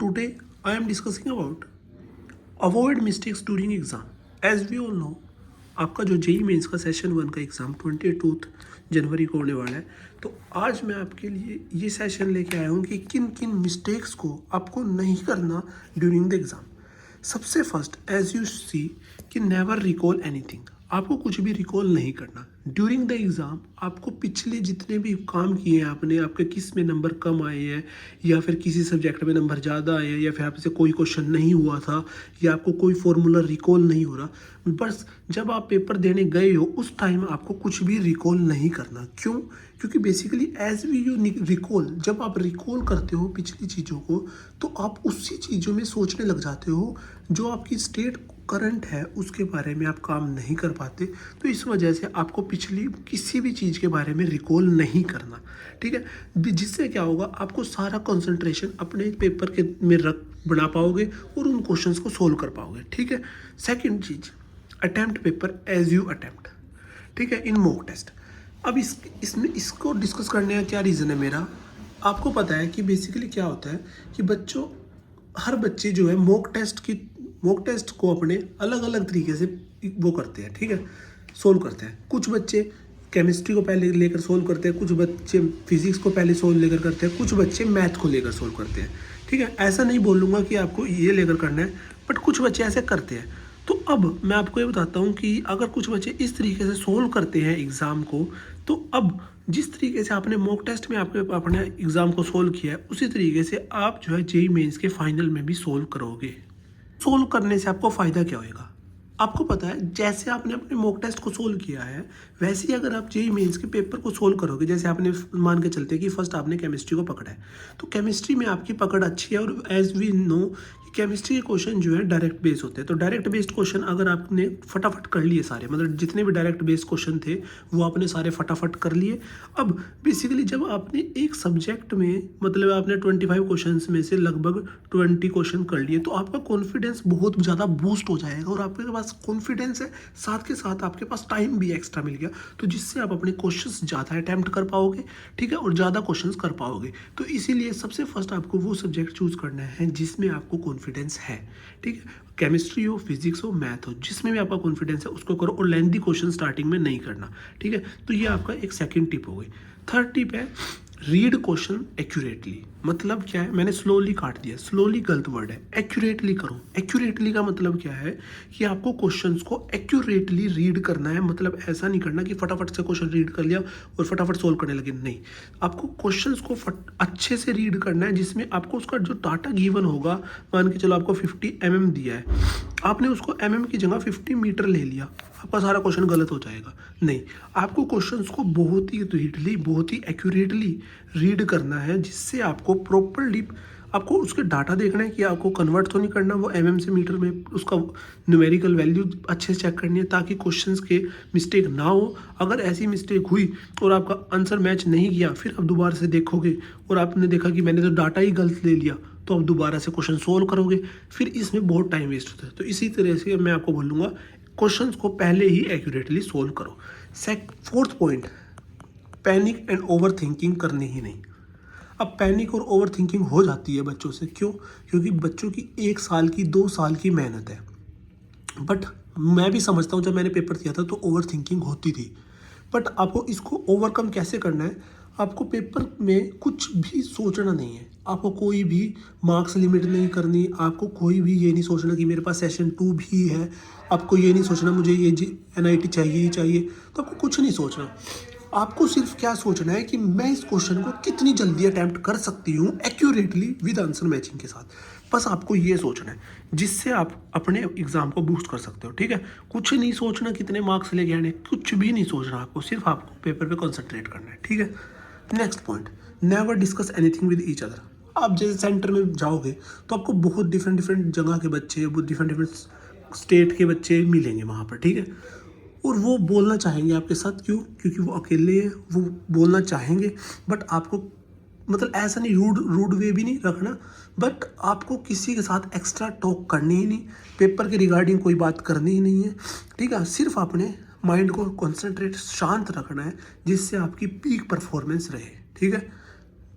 today I am discussing about avoid mistakes during exam. As we all know, आपका जो JEE mains का session 1 का exam 22 जनवरी को होने वाला है। तो आज मैं आपके लिए ये सेशन लेके आया हूँ कि किन किन मिस्टेक्स को आपको नहीं करना ड्यूरिंग द एग्ज़ाम। सबसे फर्स्ट, एज यू सी कि नेवर रिकॉल एनीथिंग। आपको कुछ भी रिकॉल नहीं करना ड्यूरिंग द एग्ज़ाम। आपको पिछले जितने भी काम किए हैं आपने, आपके किस में नंबर कम आए हैं या फिर किसी सब्जेक्ट में नंबर ज़्यादा आए हैं या फिर आपसे कोई क्वेश्चन नहीं हुआ था या आपको कोई फॉर्मूला रिकॉल नहीं हो रहा, बस जब आप पेपर देने गए हो उस टाइम आपको कुछ भी रिकॉल नहीं करना। क्यों? क्योंकि basically as we you recall, जब आप रिकॉल करते हो पिछली चीज़ों को तो आप उसी चीज़ों में सोचने लग जाते हो जो आपकी स्टेट करंट है उसके बारे में आप काम नहीं कर पाते। तो इस वजह से आपको पिछली किसी भी चीज़ के बारे में रिकॉल नहीं करना, ठीक है। जिससे क्या होगा, आपको सारा कंसंट्रेशन अपने पेपर के में रख बना पाओगे और उन क्वेश्चंस को सोल्व कर पाओगे, ठीक है। सेकंड चीज़, attempt paper as you attempt, ठीक है, इन मॉक टेस्ट। अब इसमें इसको डिस्कस करने का क्या रीज़न है मेरा, आपको पता है कि बेसिकली क्या होता है कि हर बच्चे जो है मॉक टेस्ट को अपने अलग अलग तरीके से वो करते हैं, ठीक है, सोल्व करते हैं। कुछ बच्चे केमिस्ट्री को पहले लेकर सोल्व करते हैं, कुछ बच्चे फिजिक्स को पहले सोल्व लेकर करते हैं, कुछ बच्चे मैथ को लेकर सोल्व करते हैं, ठीक है। ऐसा नहीं बोलूँगा कि आपको ये लेकर करना है, बट कुछ बच्चे ऐसे करते हैं। तो अब मैं आपको ये बताता हूँ कि अगर कुछ बच्चे इस तरीके से सोल्व करते हैं एग्ज़ाम को, तो अब जिस तरीके से आपने मॉक टेस्ट में अपने एग्ज़ाम को सोल्व किया है उसी तरीके से आप जो है जेईई मेंस के फाइनल में भी सोल्व करोगे। सोल्व करने से आपको फ़ायदा क्या होएगा, आपको पता है, जैसे आपने अपने मॉक टेस्ट को सोल्व किया है वैसे ही अगर आप जेईई मेंस के पेपर को सोल्व करोगे, जैसे आपने मान के चलते कि फर्स्ट आपने केमिस्ट्री को पकड़ा है, तो केमिस्ट्री में आपकी पकड़ अच्छी है और एज वी नो केमिस्ट्री के क्वेश्चन जो है डायरेक्ट बेस्ड होते हैं। तो डायरेक्ट बेस्ड क्वेश्चन अगर आपने फटाफट कर लिए सारे, मतलब जितने भी डायरेक्ट बेस्ड क्वेश्चन थे वो आपने सारे फटाफट कर लिए। अब बेसिकली जब आपने एक सब्जेक्ट में, मतलब आपने 25 क्वेश्चंस में से लगभग 20 क्वेश्चन कर लिए, तो आपका कॉन्फिडेंस बहुत ज़्यादा बूस्ट हो जाएगा और आपके पास कॉन्फिडेंस है, साथ के साथ आपके पास टाइम भी एक्स्ट्रा मिल गया, तो जिससे आप अपने क्वेश्चंस ज़्यादा अटैम्प्ट कर पाओगे, ठीक है, और ज़्यादा क्वेश्चंस कर पाओगे। तो इसीलिए सबसे फर्स्ट आपको वो सब्जेक्ट चूज़ करना है जिसमें आपको कॉन्फिडेंस है, ठीक है। केमिस्ट्री हो, फिजिक्स हो, मैथ हो, जिसमें भी आपका कॉन्फिडेंस है उसको करो और लेंथी क्वेश्चन स्टार्टिंग में नहीं करना, ठीक है। तो ये आपका एक सेकंड टिप हो गई। थर्ड टिप है रीड क्वेश्चन एक्यूरेटली। मतलब क्या है, मैंने स्लोली काट दिया, स्लोली गलत वर्ड है, एक्यूरेटली करो। एक्यूरेटली का मतलब क्या है कि आपको क्वेश्चंस को एक्यूरेटली रीड करना है। मतलब ऐसा नहीं करना कि फटाफट से क्वेश्चन रीड कर लिया और फटाफट सोल्व करने लगे, नहीं। आपको क्वेश्चंस को अच्छे से रीड करना है, जिसमें आपको उसका जो डाटा गिवन होगा, मान के चलो आपको 50 mm दिया है, आपने उसको mm की जगह 50 मीटर ले लिया, आपका सारा क्वेश्चन गलत हो जाएगा। नहीं, आपको क्वेश्चंस को बहुत ही रीडली, बहुत ही एक्यूरेटली रीड करना है, जिससे आपको प्रॉपरली आपको उसके डाटा देखना है कि आपको कन्वर्ट तो नहीं करना वो mm से मीटर में, उसका न्यूमेरिकल वैल्यू अच्छे से चेक करनी है ताकि क्वेश्चंस के मिस्टेक ना हो। अगर ऐसी मिस्टेक हुई और आपका आंसर मैच नहीं किया, फिर आप दोबारा से देखोगे और आपने देखा कि मैंने तो डाटा ही गलत ले लिया, तो आप दोबारा से क्वेश्चन सोल्व करोगे, फिर इसमें बहुत टाइम वेस्ट होता है। तो इसी तरह से मैं आपको बोलूँगा क्वेश्चंस को पहले ही एक्यूरेटली सोल्व करो। Fourth point, panic and over thinking करनी ही नहीं। अब पैनिक और ओवर थिंकिंग हो जाती है बच्चों से, क्यों? क्योंकि बच्चों की 1 साल की 2 साल की मेहनत है। बट मैं भी समझता हूँ, जब मैंने पेपर दिया था तो ओवर थिंकिंग होती थी, बट आपको इसको ओवरकम कैसे करना है, आपको पेपर में कुछ भी सोचना नहीं है, आपको कोई भी मार्क्स लिमिट नहीं करनी, आपको कोई भी ये नहीं सोचना कि मेरे पास सेशन 2 भी है, आपको ये नहीं सोचना मुझे ये NIT चाहिए ही चाहिए, तो आपको कुछ नहीं सोचना। आपको सिर्फ क्या सोचना है कि मैं इस क्वेश्चन को कितनी जल्दी अटैम्प्ट कर सकती हूँ एक्यूरेटली विद आंसर मैचिंग के साथ, बस आपको ये सोचना है, जिससे आप अपने एग्जाम को बूस्ट कर सकते हो, ठीक है। कुछ नहीं सोचना कितने मार्क्स लेके आने, कुछ भी नहीं सोचना, आपको सिर्फ आपको पेपर पे कंसंट्रेट करना है, ठीक है। Next point, never discuss anything with each other. आप जैसे सेंटर में जाओगे तो आपको बहुत डिफरेंट जगह के बच्चे, बहुत डिफरेंट स्टेट के बच्चे मिलेंगे वहाँ पर, ठीक है, और वो बोलना चाहेंगे आपके साथ। क्यों? क्योंकि वो अकेले हैं, वो बोलना चाहेंगे, बट आपको, मतलब ऐसा नहीं रूड वे भी नहीं रखना, बट आपको किसी के साथ एक्स्ट्रा टॉक करनी ही नहीं, पेपर के रिगार्डिंग कोई बात करनी ही नहीं है, ठीक है। सिर्फ अपने माइंड को कॉन्सेंट्रेट शांत रखना है, जिससे आपकी पीक परफॉर्मेंस रहे, ठीक है।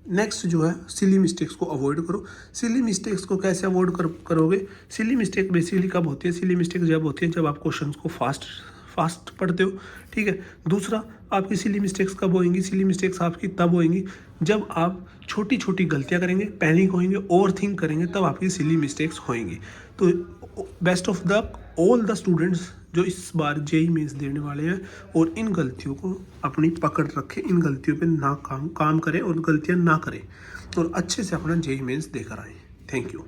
नेक्स्ट जो है सिली मिस्टेक्स को अवॉइड करो। सिली मिस्टेक्स को कैसे अवॉइड करोगे? सिली मिस्टेक बेसिकली कब होती है? सिली मिस्टेक जब होती है जब आप क्वेश्चंस को फास्ट पढ़ते हो, ठीक है। दूसरा, आपकी सिली मिस्टेक्स कब होएंगी? सिली मिस्टेक्स आपकी तब होएंगी जब आप छोटी छोटी गलतियां करेंगे, पैनिक होएंगे, ओवर थिंक करेंगे, तब आपकी सिली मिस्टेक्स होएंगी। तो best of the all the students जो इस बार जेई मेंस देने वाले हैं, और इन गलतियों को अपनी पकड़ रखें, इन गलतियों पे ना काम करें और गलतियां ना करें और अच्छे से अपना जेई मेंस देकर आएँ। Thank you.